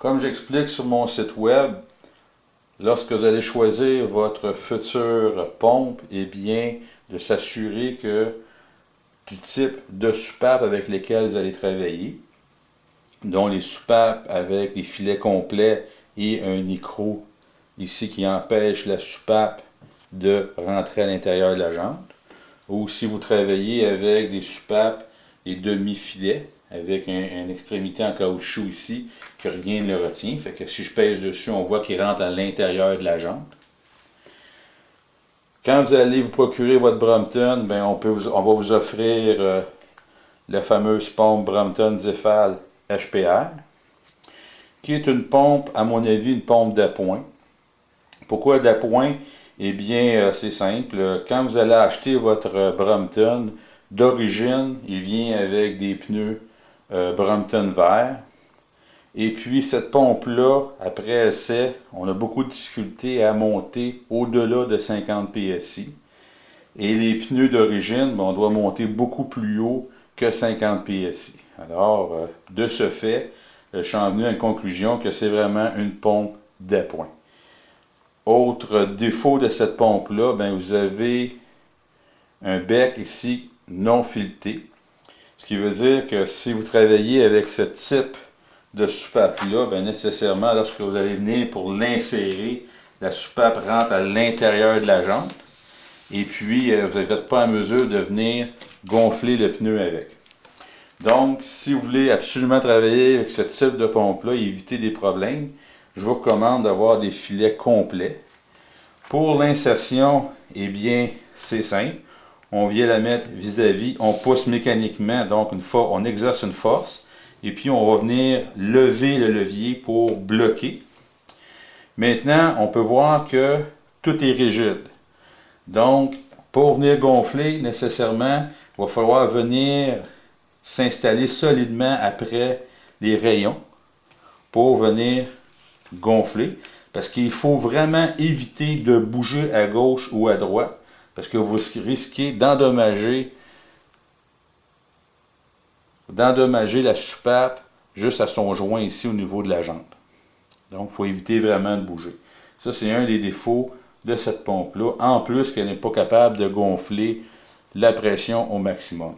Comme j'explique sur mon site web, lorsque vous allez choisir votre future pompe, eh bien, de s'assurer que du type de soupape avec lesquels vous allez travailler, dont les soupapes avec des filets complets et un écrou ici qui empêche la soupape de rentrer à l'intérieur de la jante, ou si vous travaillez avec des soupapes, des demi-filets, avec une extrémité en caoutchouc ici, que rien ne le retient. Fait que si je pèse dessus, on voit qu'il rentre à l'intérieur de la jante. Quand vous allez vous procurer votre Brompton, ben on va vous offrir la fameuse pompe Brompton Zefal HPR, qui est une pompe, à mon avis, une pompe d'appoint. Pourquoi d'appoint? Eh bien, c'est simple. Quand vous allez acheter votre Brompton, d'origine, il vient avec des pneus Brompton verts. Et puis, cette pompe-là, après essai, on a beaucoup de difficultés à monter au-delà de 50 PSI. Et les pneus d'origine, on doit monter beaucoup plus haut que 50 PSI. Alors, de ce fait, je suis venu à une conclusion que c'est vraiment une pompe d'appoint. Autre défaut de cette pompe-là, ben vous avez un bec ici non fileté. Ce qui veut dire que si vous travaillez avec ce type de soupape-là, ben nécessairement, lorsque vous allez venir pour l'insérer, la soupape rentre à l'intérieur de la jante. Et puis, vous n'êtes pas en mesure de venir gonfler le pneu avec. Donc, si vous voulez absolument travailler avec ce type de pompe-là et éviter des problèmes, je vous recommande d'avoir des filets complets. Pour l'insertion, eh bien, c'est simple. On vient la mettre vis-à-vis, on pousse mécaniquement, donc on exerce une force, et puis on va venir lever le levier pour bloquer. Maintenant, on peut voir que tout est rigide. Donc, pour venir gonfler, nécessairement, il va falloir venir s'installer solidement après les rayons pour venir gonfler. Parce qu'il faut vraiment éviter de bouger à gauche ou à droite. Parce que vous risquez d'endommager la soupape juste à son joint ici au niveau de la jante. Donc, il faut éviter vraiment de bouger. Ça, c'est un des défauts de cette pompe-là. En plus qu'elle n'est pas capable de gonfler la pression au maximum.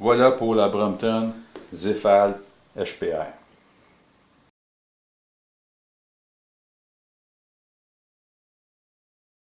Voilà pour la Brompton Zefal HPR.